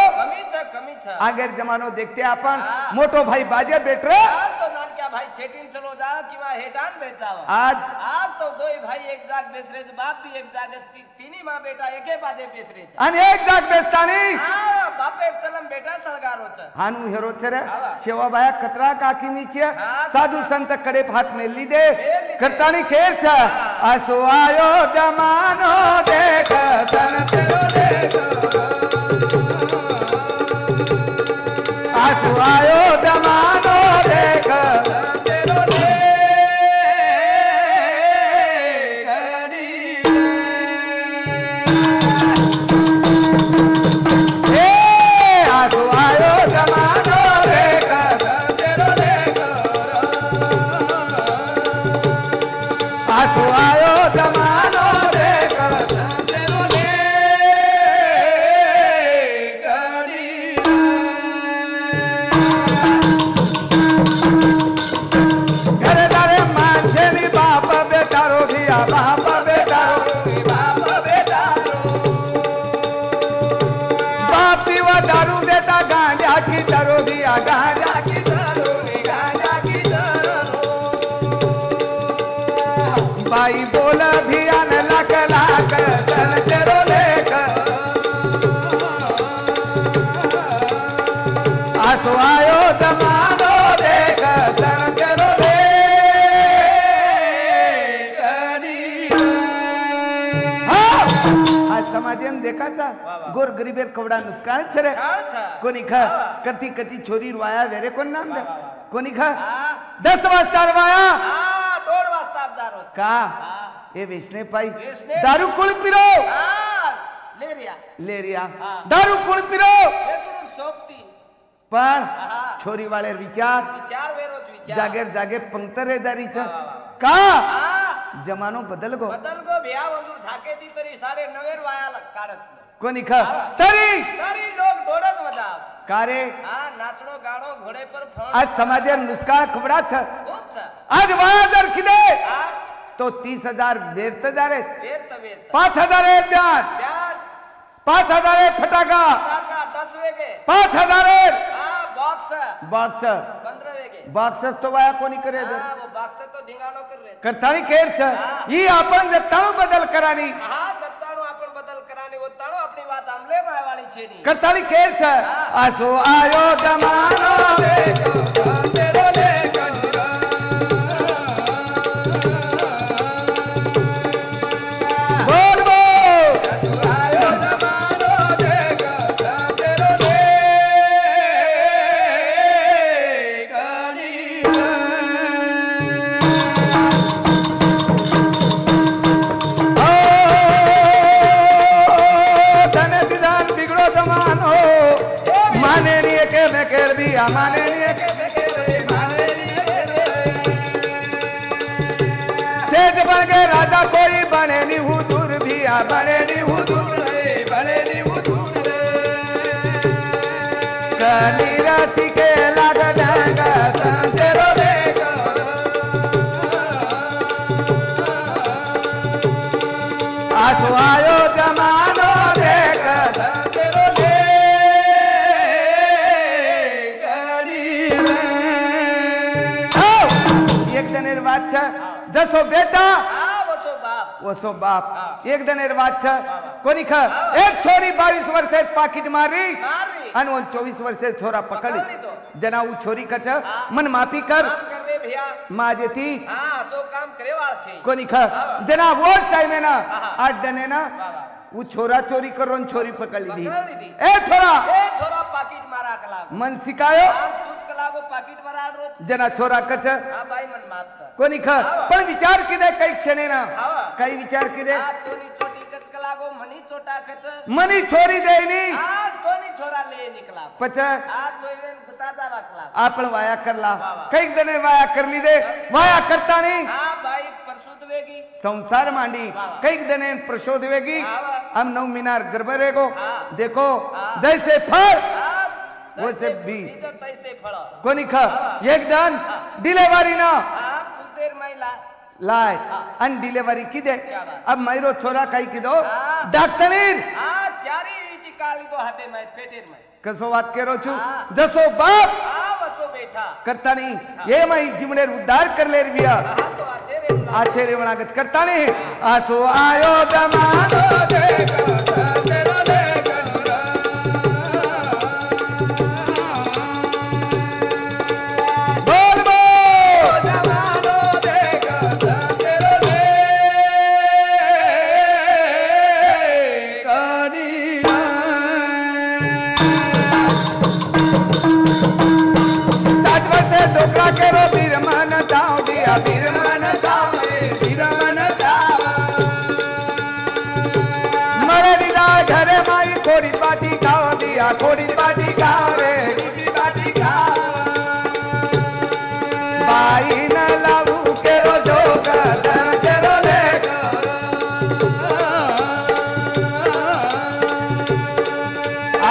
[SPEAKER 2] कमी छ
[SPEAKER 1] आगे जमानो देखते आपण मोटो भाई बाजे बेटरे
[SPEAKER 2] तो नानक्या भाई छेटीन चलो जा किंवा हेटान बेचाव
[SPEAKER 1] आज
[SPEAKER 2] तो दोय भाई एक जाग बेसरे बाप भी एक जाग तिनी मां बेटा एके बाजे बेसरे
[SPEAKER 1] आणि एक जाग बेसतानी
[SPEAKER 2] हां बापे चलम बेटा सळगारो छ
[SPEAKER 1] हानु हेरो छरे शेवा बाया खतरा काकी मीचे साधु संत कडे हात मेली दे करतानी खेळ छ आसो आयो जमानो देख संत देख आसो आयो जमानो देख बाप बेटा बोल अभियान लाख लाख सन तेरो लेख आसो आयो जमानो देख सन तेरो लेख आज समाजेम देखाचा गोर गरीबेर कवडा नुसकान छरे कोणी खा कती कती छोरी रुवाया वेरे कोण नाम दे कोणी खा 10 वाजता रुवाया
[SPEAKER 2] 1:30 वाजता जारो
[SPEAKER 1] का ये वेचणे पाई दारू कुळ पिरो लेरिया दारू कुळ पिरो
[SPEAKER 2] सोपती
[SPEAKER 1] पण छोरी वाले विचार
[SPEAKER 2] वेरोच विचार
[SPEAKER 1] जागेर जागे पंक्तरे जारीच का जमानो बदल गो
[SPEAKER 2] भ्या वंदूर धाके दी तरी 9:30 वाया काढत
[SPEAKER 1] कोणी खा तरी
[SPEAKER 2] लोक डोडत मजा
[SPEAKER 1] का रे
[SPEAKER 2] नाचणो गाणो घोडे पर फळ
[SPEAKER 1] आज समाजेर नुसकाळ खबडा छ
[SPEAKER 2] खूप छ
[SPEAKER 1] आज वाया जर किदे तो 30,000 व्यर्थ जारे
[SPEAKER 2] वेर
[SPEAKER 1] 5,000 ब्याज 5,000 फटाका
[SPEAKER 2] 10 वेगे
[SPEAKER 1] 5,000
[SPEAKER 2] बॉक्स
[SPEAKER 1] बॉक्स
[SPEAKER 2] 15 वेगे
[SPEAKER 1] बॉक्स तो वाया कोणी करे
[SPEAKER 2] वो बॉक्स तो धिंगाणो कर रे
[SPEAKER 1] करतानी केर छ ही आपण जत्ताणो बदल करानी
[SPEAKER 2] जत्ताणो आपण बदल करानी वो ताणो अपनी बात आमले मायवाणी छेनी
[SPEAKER 1] करतानी केर छ आसो आयो जमानो देखो तेरो देखो माने नहीं सेठ बन गए राजा कोई बने नहीं हुजूर भी बने नहीं हुजूर बने नहीं हुजूर कली राती के लग जाएगा तेरो देखो आसो आयो जमानो देख तेरो जसो बेटा वसो बाप एक दनेर बात छ कोणी खा एक छोरी 22 वर्षे पाकिट मारी आणि 24 वर्षे छोरा पकडी जना उ छोरी कच मन माफी कर माझे थी
[SPEAKER 2] सो काम करे वाळ छे
[SPEAKER 1] कोणी खा जना वो टाइम है ना 8 दने ना वो छोरा चोरी करो छोरी पकड़ी दी ए छोरा
[SPEAKER 2] पाकिट मारा कला
[SPEAKER 1] मन सिकायो
[SPEAKER 2] तुझ कला को पाकिट मारा रोज
[SPEAKER 1] जना छोरा कच
[SPEAKER 2] भाई मन माफ कर
[SPEAKER 1] कोणी खा पण विचार किदे काही क्षणे ना काही विचार किदे
[SPEAKER 2] तोनी छोटी कच कला को मनी छोटा कच
[SPEAKER 1] मनी छोरी देनी
[SPEAKER 2] तोनी छोरा ले निकला
[SPEAKER 1] पच
[SPEAKER 2] तोयन गुता जावा कला
[SPEAKER 1] आपण वाया करला काही दने वाया करली दे वाया करता नहीं
[SPEAKER 2] भाई परसुद वेगी
[SPEAKER 1] संसार मांडी कई दने प्रशोध वेगी हम 9 मीनार गरबरे को देखो जैसे फल वैसे भी
[SPEAKER 2] तैसे फल
[SPEAKER 1] कोणी खा एक दिन डिलीवरी ना
[SPEAKER 2] कुछ देर महिला
[SPEAKER 1] लाय अन डिलीवरी की दे अब मैरो छोरा काई की दो डॉक्टरीन
[SPEAKER 2] चारी रीति काली दो हाथे में पेटेर में
[SPEAKER 1] कसो बात करो छु जसो बाप
[SPEAKER 2] वसो बेटा
[SPEAKER 1] करता नहीं ये मैं जीवने उद्धार कर ले रिया आचे रेवणागत करता नहीं आसो आयो जमानो देखो तेरो देखो बोल बोल जमानो देखो तेरो देखो केरो वीर मन जाओ दिया वीर मन जाओ मरे दिला घरे माई खोड़ी पाटी खाओ दिया खोड़ी पाटी खाओ रे खोड़ी पाटी खाओ बाई न लाऊ केरो जोगा दर केरो देखो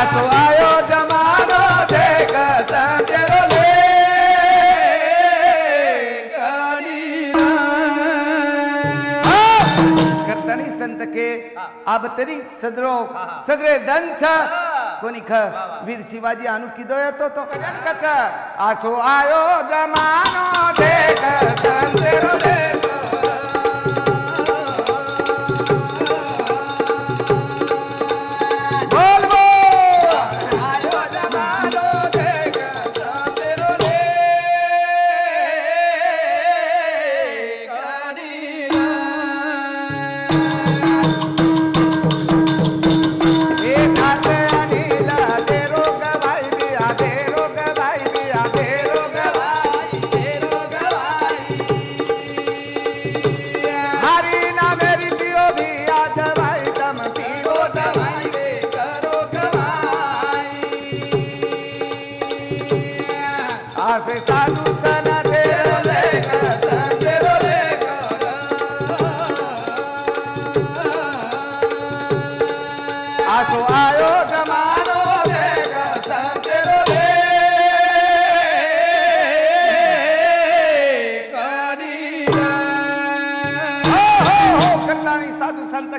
[SPEAKER 1] आसो आयो जमानो देख केरो संत के अब तरी सदरे दन छ कोणी ख वीर शिवाजी आनु किदो येतो तो कच आसो आयो जमानो देख संतेरो देखो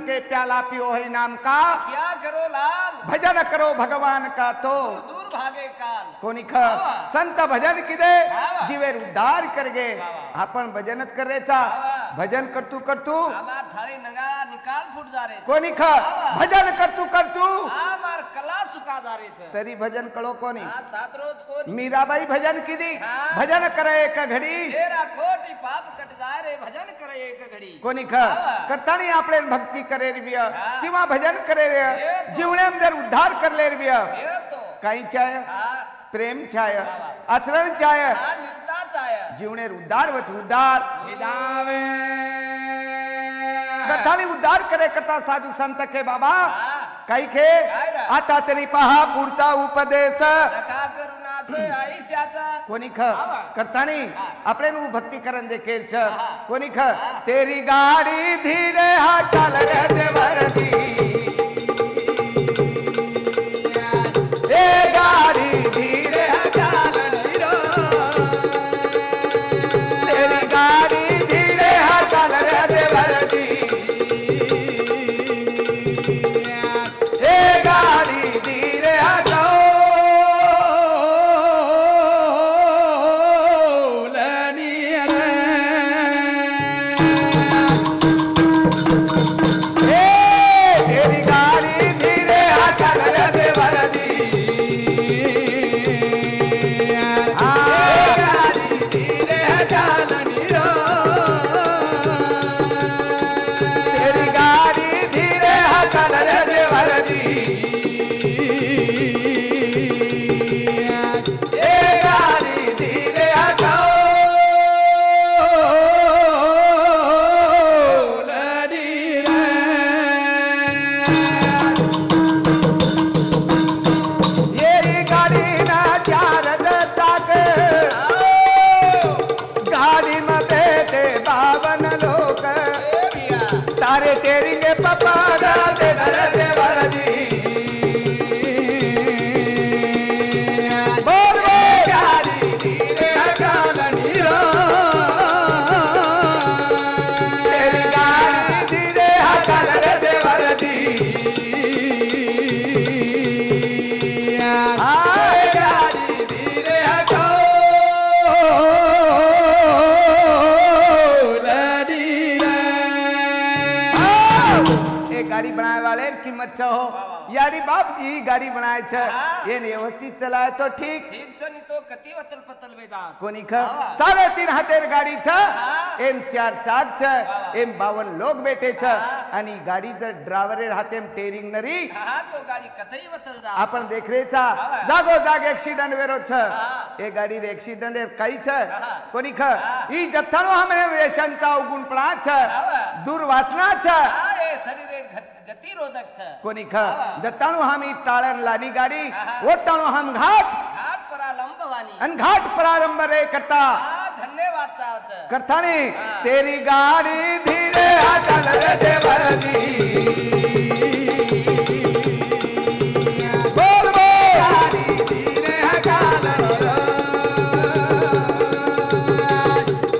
[SPEAKER 1] के प्याला पियो हरि नाम का,
[SPEAKER 2] क्या करो लाल,
[SPEAKER 1] भजन करो भगवान का तो
[SPEAKER 2] दूर भागे काल।
[SPEAKER 1] कोणी ख
[SPEAKER 2] वाह.
[SPEAKER 1] संत भजन किदे
[SPEAKER 2] वाह.
[SPEAKER 1] जीवेर उद्धार करगे.
[SPEAKER 2] वाह.
[SPEAKER 1] आपण भजनच करायचा,
[SPEAKER 2] वाह.
[SPEAKER 1] भजन करतू करतू
[SPEAKER 2] आमार थाळी नगा निकाल फुट जा रे,
[SPEAKER 1] कोणी ख
[SPEAKER 2] वाह.
[SPEAKER 1] भजन करतू करतू
[SPEAKER 2] आमार कला सुका जा रे छ।
[SPEAKER 1] तरी भजन कळो कोणी.
[SPEAKER 2] हा सात रोज कोण
[SPEAKER 1] मीराबाई भजन किदी,
[SPEAKER 2] हाँ.
[SPEAKER 1] भजन करे एक घडी.
[SPEAKER 2] तेरा खोटी पाप कट जाय रे, भजन करे एक घडी।
[SPEAKER 1] कोणी ख
[SPEAKER 2] वाह.
[SPEAKER 1] करतानी आपले भक्ती करे रे
[SPEAKER 2] हाँ.
[SPEAKER 1] किंवा भजन करे रे
[SPEAKER 2] ये तो.
[SPEAKER 1] जीवण्याम जर उद्धार करले रे
[SPEAKER 2] ये तो
[SPEAKER 1] काही चाय
[SPEAKER 2] हा
[SPEAKER 1] प्रेम चाय
[SPEAKER 2] वाह.
[SPEAKER 1] आचरण चाय
[SPEAKER 2] हा निस्ताच आहे।
[SPEAKER 1] जीवनेर उद्धार वच उद्धार
[SPEAKER 2] निदावे
[SPEAKER 1] कथानी उद्धार करे करता साधू संत के बाबा
[SPEAKER 2] हा
[SPEAKER 1] काही खे
[SPEAKER 2] काय रा?
[SPEAKER 1] आता तरी पहा पुढचा उपदेश
[SPEAKER 2] नका करुणाचे आयुष्याचा
[SPEAKER 1] कोणी ख
[SPEAKER 2] आवा.
[SPEAKER 1] करतानी
[SPEAKER 2] हा.
[SPEAKER 1] आपले नु भक्ती करन देखील छ
[SPEAKER 2] हा.
[SPEAKER 1] कोणी ख तेरी गाडी धीरे हा चाल रे देवरती ए गाडी धीरे हा चाल रे तेरी गाडी धीरे हा चाल रे देवरती ए गाडी धीरे हा तेरी गाड़ी धीरे चल रे देवरती गाड़ी धीरे चलनी रो तेरी गाड़ी धीरे चल रे देवरती ए गाड़ी धीरे येरी गाडी ना चार चाक गाडी में बैठे बावन लोग तारे तेरी के पप्पा दे देवरती बोल बोल गाड़ी धीरे चलनी रो तेरी गाड़ी धीरे चल रे देवरती गाड़ी धीरे गाड़ी बनाए वाले कीमत छ हो यारी बाप ई गाड़ी बनाए छ
[SPEAKER 2] हाँ.
[SPEAKER 1] ये व्यवस्थित चलाए तो ठीक
[SPEAKER 2] ठीक छ नि तो कति वतल पतल वेदांत
[SPEAKER 1] कोणी ख
[SPEAKER 2] हाँ.
[SPEAKER 1] 3.5 हातेर गाडी छ
[SPEAKER 2] हाँ.
[SPEAKER 1] एम 4 चाक छ
[SPEAKER 2] हाँ.
[SPEAKER 1] एम 52 लोग बैठे छ
[SPEAKER 2] हाँ.
[SPEAKER 1] आणि गाडी जर ड्रायव्हर हातेम टेरिंग नरी
[SPEAKER 2] हा तो गाडी कतई वतल जा
[SPEAKER 1] आपण देख रे चा
[SPEAKER 2] हाँ.
[SPEAKER 1] जागो जाग एक्सीडेंट वेरो छ
[SPEAKER 2] हाँ.
[SPEAKER 1] ए गाडी रे एक्सीडेंट एर काही छ
[SPEAKER 2] हाँ.
[SPEAKER 1] कोणी ख
[SPEAKER 2] हाँ.
[SPEAKER 1] ई जथानो हमे व्यसनचा उगुणपणा छ
[SPEAKER 2] हाँ.
[SPEAKER 1] दुर्वासना छ
[SPEAKER 2] हा ए शरीरे गति रोधक छ
[SPEAKER 1] कोणी ख
[SPEAKER 2] हाँ.
[SPEAKER 1] जताणो हम टाळर लानी गाडी
[SPEAKER 2] हाँ.
[SPEAKER 1] ओटाणो हम घाट
[SPEAKER 2] घाट परालंब वाणी
[SPEAKER 1] अन घाट प्रारंभ रे करता
[SPEAKER 2] हा धन्यवाद छ
[SPEAKER 1] करतानी
[SPEAKER 2] हाँ.
[SPEAKER 1] तेरी गाडी धीरे चल रे देवरती बोल बोल गाडी धीरे चल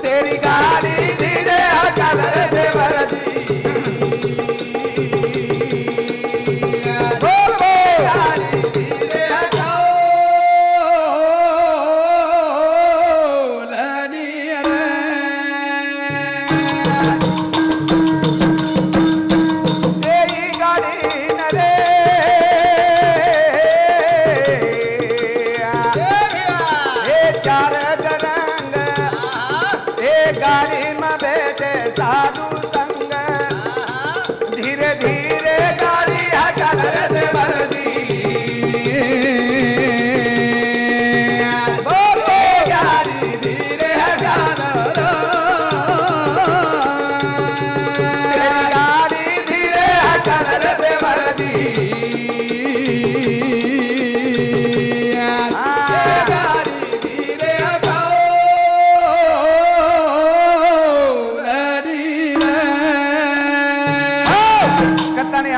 [SPEAKER 1] तेरी गाडी धीरे चल रे देवरती बोल बोल गाडी धीरे तेरी गाडी न रे हे चार जरंग हे गाडी में बैठे साधु संग धीरे धीरे गाड़ी चल रे देवरती बोल बोल गाड़ी धीरे चल तेरी गाड़ी धीरे चल रे देवरती गाड़ी धीरे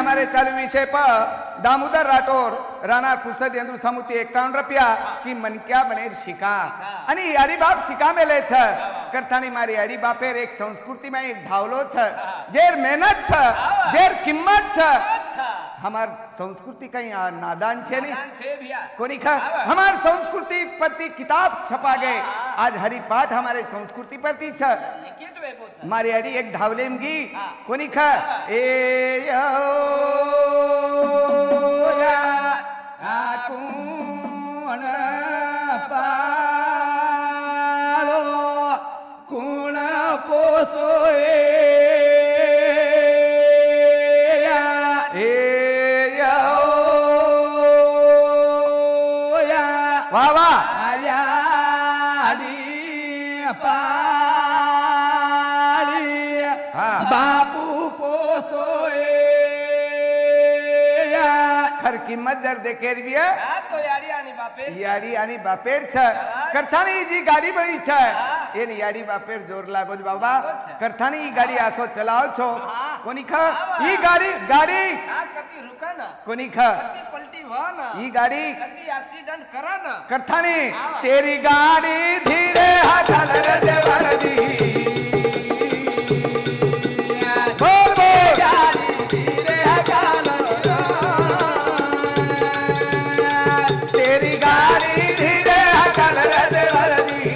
[SPEAKER 1] हमारे चालू विषय पर दामोदर राठोड राणा पुसद यंत्र समुती 51 रुपया की मनक्या बने शिका आणि यारी बाप शिका मेले छ करतानी मारी यारी बापेर एक संस्कृति में एक ढावलो छ जेर मेहनत छ जेर किम्मत छ हमार संस्कृति कहीं नादान छे नहीं कोनी खा हमार संस्कृति प्रति किताब छपा गए आज हरिपाठ हमारे संस्कृति प्रति छ मारी यारी एक ढावलेम गी कोनी खा ए यो
[SPEAKER 2] कोण पालो कोण पोसोए
[SPEAKER 1] वाह वाह
[SPEAKER 2] बापू पोसोए
[SPEAKER 1] खर किंमत जर देखेर बिया
[SPEAKER 2] तो
[SPEAKER 1] याडी आणि बापेर छ करथानी जी गाडी बळी छ एन याडी बापेर जोर लागो बाबा करथानी ई गाडी आसो चलाओ छो कोनी खा ई गाडी
[SPEAKER 2] कती रुका ना
[SPEAKER 1] कोनी खा
[SPEAKER 2] कती पलटी हुआ ना
[SPEAKER 1] ई गाडी
[SPEAKER 2] कती एक्सीडेंट करा ना
[SPEAKER 1] करथानी तेरी गाडी धीरे हाथाल रे देवरदी बोल बोल
[SPEAKER 2] गाड़ी धीरे हकाल
[SPEAKER 1] तेरी गाड़ी धीरे हकाल रे देवरदी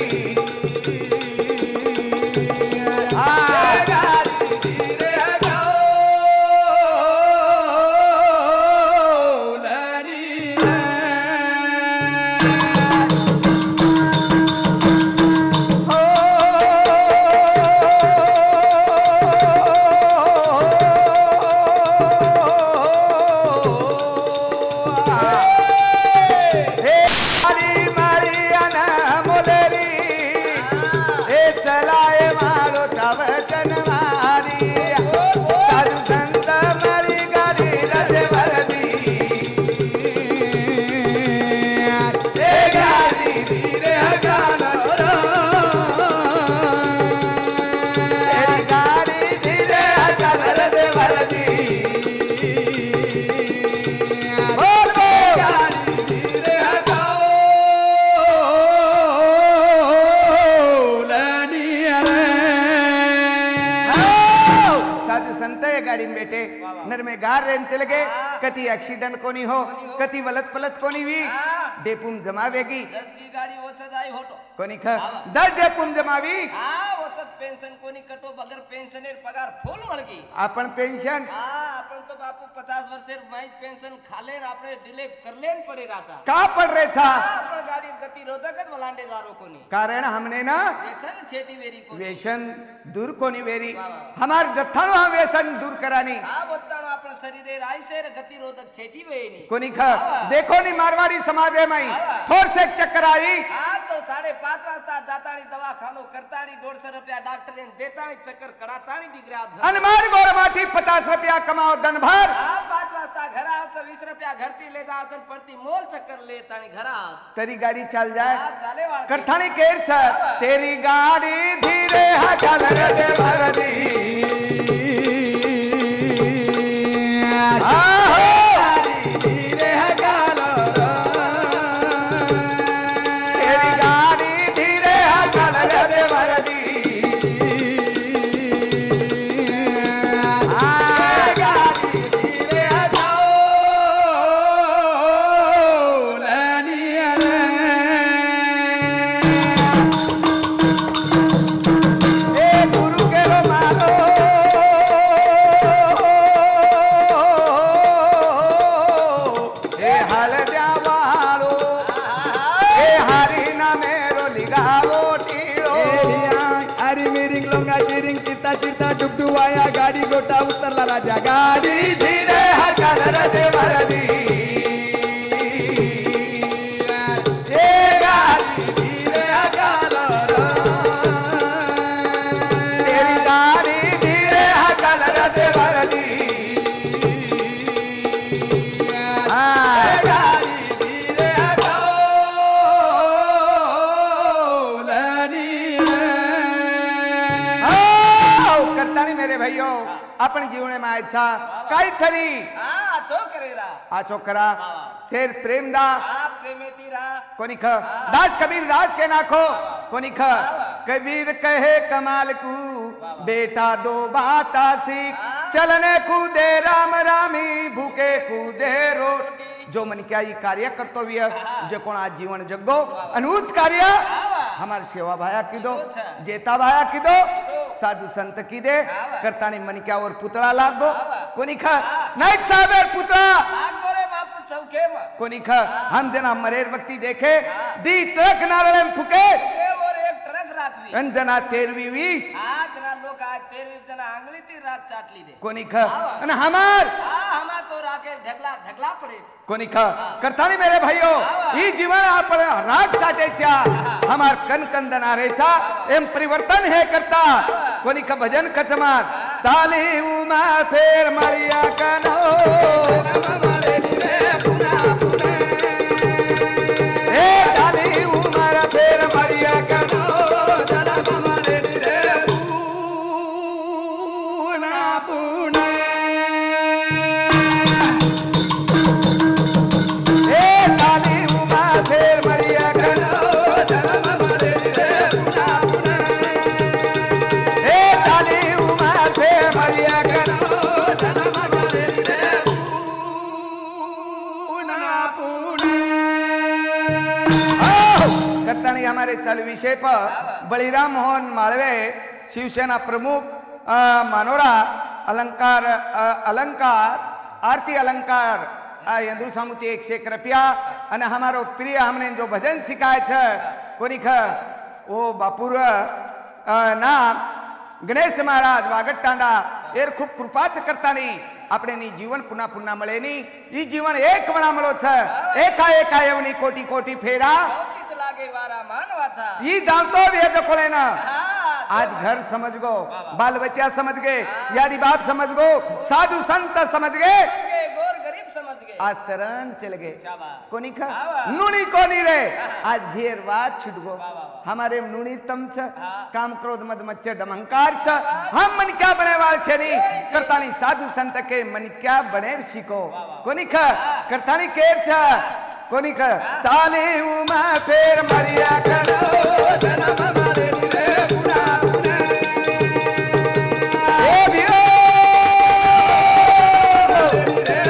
[SPEAKER 2] गाड़ी धीरे हकाल
[SPEAKER 1] नर में गार रेन चले गए कति एक्सीडेंट कोनी हो कति वलत पलत कोनी भी डेपुम जमावेगी
[SPEAKER 2] की गाड़ी वो सदाई होटो
[SPEAKER 1] कोनी खा 10 डेपुम जमावी
[SPEAKER 2] वो सब पेंशन कोनी कटो बगर पेंशनेर पगार फूल मळगी
[SPEAKER 1] आपण पेंशन
[SPEAKER 2] आपण तो बापू 50 वर्षेर माई पेंशन खालेन आपने डिले करलेन पड़े राजा
[SPEAKER 1] का पड़ रे था
[SPEAKER 2] आपण गाड़ी गति रोधकत वलांडे जारो कोनी
[SPEAKER 1] कारण हमने ना
[SPEAKER 2] व्यसन छेटी वेरी को
[SPEAKER 1] व्यसन दूर कोनी वेरी हमार जत्थानो हम व्यसन दूर करानी
[SPEAKER 2] बोलतानो आपण शरीरे राईसेर गति रोधक छेटी वेनी
[SPEAKER 1] कोनी खा देखो नी मारवाड़ी समाज है मई थोर से चक्कर आई
[SPEAKER 2] तो 5:30 वाजता जातानी दवाखानो करतानी 150 रुपया डॉक्टर ने देतानी चक्कर करातानी डिग्रा
[SPEAKER 1] अनमार गोरमाठी 50 रुपया कमाओ दिन भर
[SPEAKER 2] 5 वाजता घर आओ तो 20 रुपया घरती ले जातन पड़ती मोल चक्कर लेतानी घर आ
[SPEAKER 1] तेरी गाड़ी चल जाए
[SPEAKER 2] चाले वाला
[SPEAKER 1] करथानी केर छ तेरी गाड़ी धीरे हकाल रे देवरदी
[SPEAKER 2] गाड़ी गोटा उतरला राजा गाड़ी
[SPEAKER 1] धीरे हकाल रे देवरदी
[SPEAKER 2] ए गाड़ी धीरे हकाल
[SPEAKER 1] तेरी गाड़ी धीरे हकाल रे देवरदी
[SPEAKER 2] गाड़ी धीरे हकाल
[SPEAKER 1] करतानी मेरे भाइयों अपन जीवने में आयचा काही तरी
[SPEAKER 2] हा छोकरेरा
[SPEAKER 1] आ छोकरा शेर प्रेमदा
[SPEAKER 2] हा प्रेमेती रा
[SPEAKER 1] कोणी ख दास कबीर दास के नाखो कोणी ख कबीर कहे कमाल कू बेटा दो बात सीख चलने कूदे राम रामी भूखे कूदे रोटी जो मन क्या ये कार्य कर्तव्य जो कोण आज जीवन जगो अनुज कार्य हमार सेवा भाया किदो जेता भाया किदो साधु संत किदे करतानी मन क्या और पुतळा लागो कोणी ख नाही साहेब पुतळा
[SPEAKER 2] चौके
[SPEAKER 1] कोणी ख हम जना मरेर वक्ती देखे दी ट्रक नारळे फुके
[SPEAKER 2] और एक ट्रक राखवी
[SPEAKER 1] अंजना तेरवी वी
[SPEAKER 2] आज जना लोक आज तेरवी जना आंगली ती राख चाटली दे
[SPEAKER 1] कोणी ख आणि हमार
[SPEAKER 2] हमार तो राखे ढगला ढगला पडे
[SPEAKER 1] कोणी ख करतानी मेरे भाइयों ही जीवन आपण राग चाटेच्या हमार कन कंदनारेचा एम परिवर्तन हे करता कोणी ख भजन कचमार चाली उमा फेर मळिया कनो हे चाली उमर फेर मळिया कनो हमारे चालू विषय पर बलिराम मोहन माळवे शिवसेना प्रमुख मानोरा अलंकार अलंकार आरती अलंकार यंदु सामुती 101 रुपया અને हमारो प्रिय हमने जो भजन सिखाय છે कोनी ख ओ बापुर नाम गणेश महाराज वागटांडा एर खूप कृपाच करतानी આપણે ની જીવન પુના પુના મળે ની ઈ જીવન એક વણા મળો છે એકા એકા એવની કોટી કોટી ફેરા
[SPEAKER 2] चित लागे वारा मानवा था
[SPEAKER 1] ઈ જાણતો વેદ કોલે ના आज घर समझ गो बाल बच्चा समझ गए यारी बाप समझ गो साधु संत समझ गए
[SPEAKER 2] गोर गरीब समझ गए
[SPEAKER 1] आज तरन चल गए कोनी खा
[SPEAKER 2] हाँ।
[SPEAKER 1] नुनी कोनी रे आज घेर बात छुट गो हमारे नुनी तम छ काम क्रोध मद मच्छ डमंकार छ हम मन क्या बने वाल छे नी करतानी साधु संत के मन क्या बने सीखो कोनी खा करतानी केर छ कोनी खा चाली उमा फेर मरिया करो जन्म मारे रे पुना पुना ए भियो रे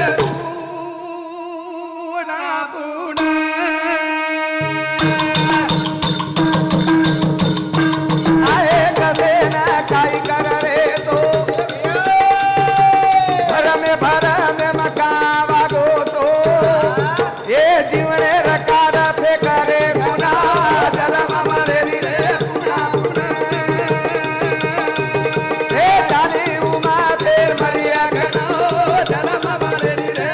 [SPEAKER 1] पुना पुना आए कबे ना काई कर रे तो भर में मकावा गो तो ये जीवने रकारा पे करे पुना जलम मरे रे पुना पुना हे जानी उमा तेर मरिया गनो जलम मरे रे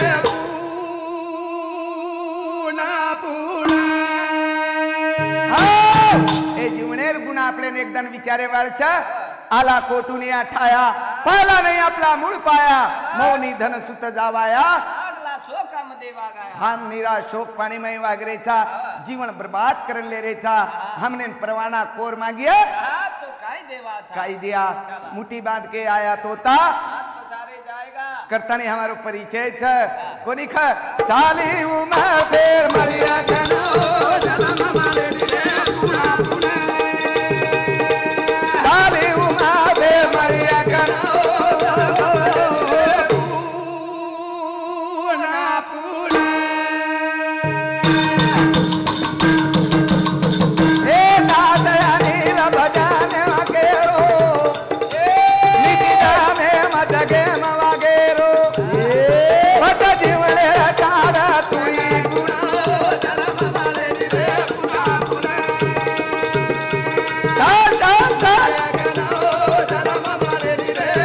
[SPEAKER 1] पुना पुना ए जीवनेर गुना आपल्याने एकदा विचारे वाळचा आला कोटुनी आठाया पाला नाही आपला मूळ पाया मौनी धन सुत जावाया
[SPEAKER 2] आगला शोका मध्ये वागाया
[SPEAKER 1] हम निरा शोक पाणी में वागरेचा जीवन बर्बाद करन ले रेचा हमने परवाना कोर मांगिया
[SPEAKER 2] तो काय देवा था
[SPEAKER 1] काई दिया मुट्ठी बांध के आया तोता
[SPEAKER 2] हाथ पसारे जाएगा
[SPEAKER 1] करतानी हमारो परिचय छ कोनी ख चाली उमर फेर मरिया कनो जन्म मारे रे पुना पुना चाली उमर फेर मरिया कनो पुना पुना ए दादया नील भजन वगेरो निकिता में मदगे मवागेरो भट जीवने रचारा तुई गुणा जन्म मारे रे पुना पुना दादा दाया गनो जन्म मारे रे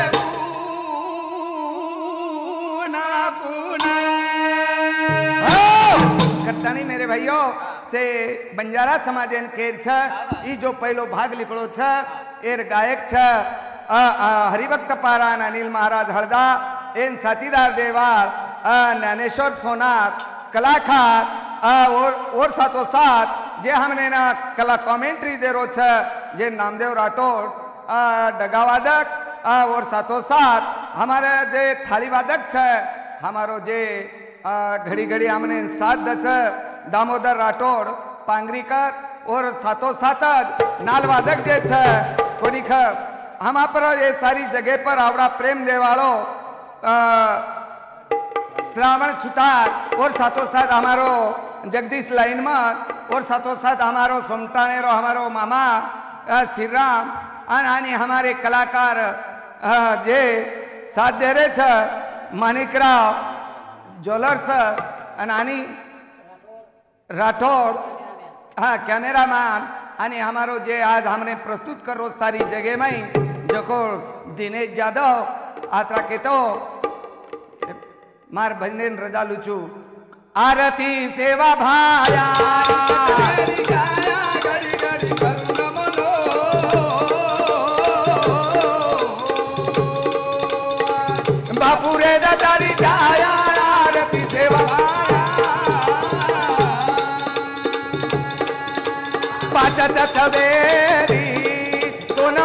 [SPEAKER 1] पुना पुना करतानी मेरे भाइयों से बंजारा समाजन केर छ ई जो पहलो भाग लिखलो छ एर गायक छ हरिभक्त पारायण अनिल महाराज हळदा एन साथीदार देवाळ ज्ञानेश्वर सोनार कलाकार और साथो साथ जे हमने ना कला कमेंट्री दे रो छ जे नामदेव राठौड़ डगावादक और साथो साथ हमारे जे थाली वादक छे हमारो जे घड़ी घड़ी हमने साथ दच दामोदर राठौड़ पांगरीकर और साथों साथ नाल वादक जे छे कोनी ख हम पर ये सारी जगह पर आवड़ा प्रेम देवालो श्रावण सुतार और साथों साथ हमारो जगदीश लाइन में और साथों साथ हमारो सोमटाणे रो हमारो मामा श्री राम आनी हमारे कलाकार जे साथ दे रहे छे माणिकराव ज्वेलर्स आनी राठौड़ हाँ कैमरामैन आनी हमारो जे आज हमने प्रस्तुत करो सारी जगह में जो दिनेश यादव आत्रा के तो मार बहन रजा लुचू आरती सेवा भाया बापू रे दादारी जाया आरती सेवा भाया पाचत सवेरी तो न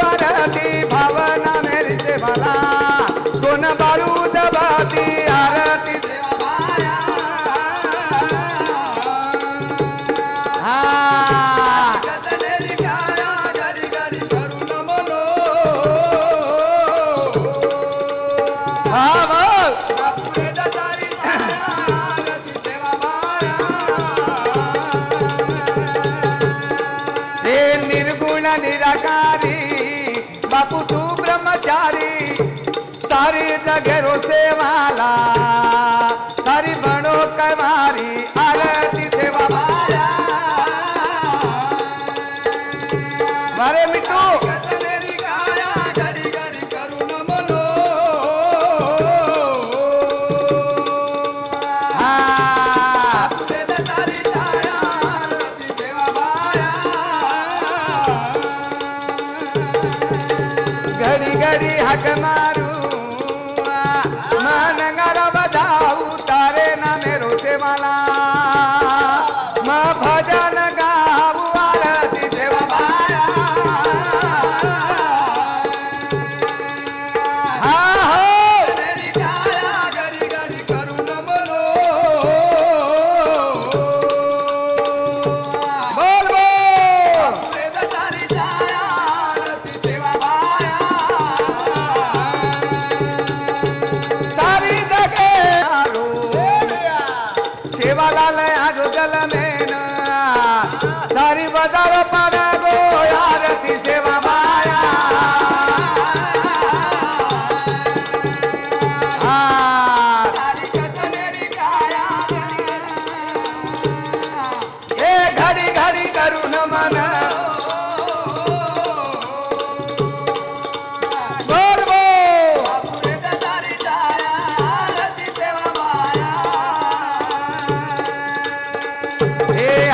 [SPEAKER 1] आरती भावना मेरी सेवाला कोन बारूद बाती आरती सेवा भाया हाँ गदनेरी काया गरी गरी करुण मनो हाँ बोल बापूरे दातारी आरती सेवा भाया हे निर्गुण निराकारी बापू तू ब्रह्मचारी सारी जगह से वाला सारी बड़ो कमारी आरती सेवा भाया मारे मिट्टू घड़ी घड़ी हक मारू मनंगर बजाऊ तारे ना मेरो सेवाला मैं भजन गाऊ आरती सेवा भाया हाँ हो तेरी काया गरी गरी करुण मनो बोल बोल पूरे दातारी छाया आरती सेवा भाया सेवालाल आज जल में सारी बदर पर गो आरती सेवा भाया घड़ी घड़ी करुण मन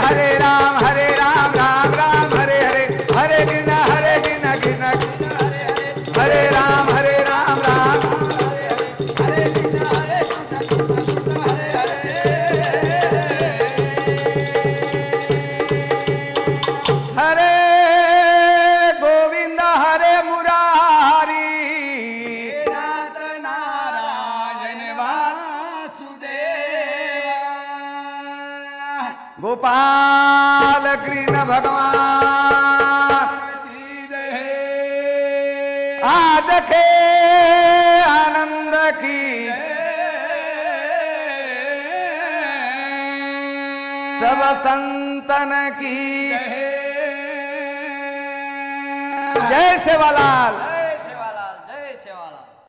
[SPEAKER 1] हरे राम राम राम हरे हरे हरे गिन गिन हरे राम राम हरे गिन हरे गोविंद हरे मुरारी नाथ नारायण वासुदेव गोपाल कृष्ण भगवान की जय आज के आनंद की सब संतन की जय सेवालाल।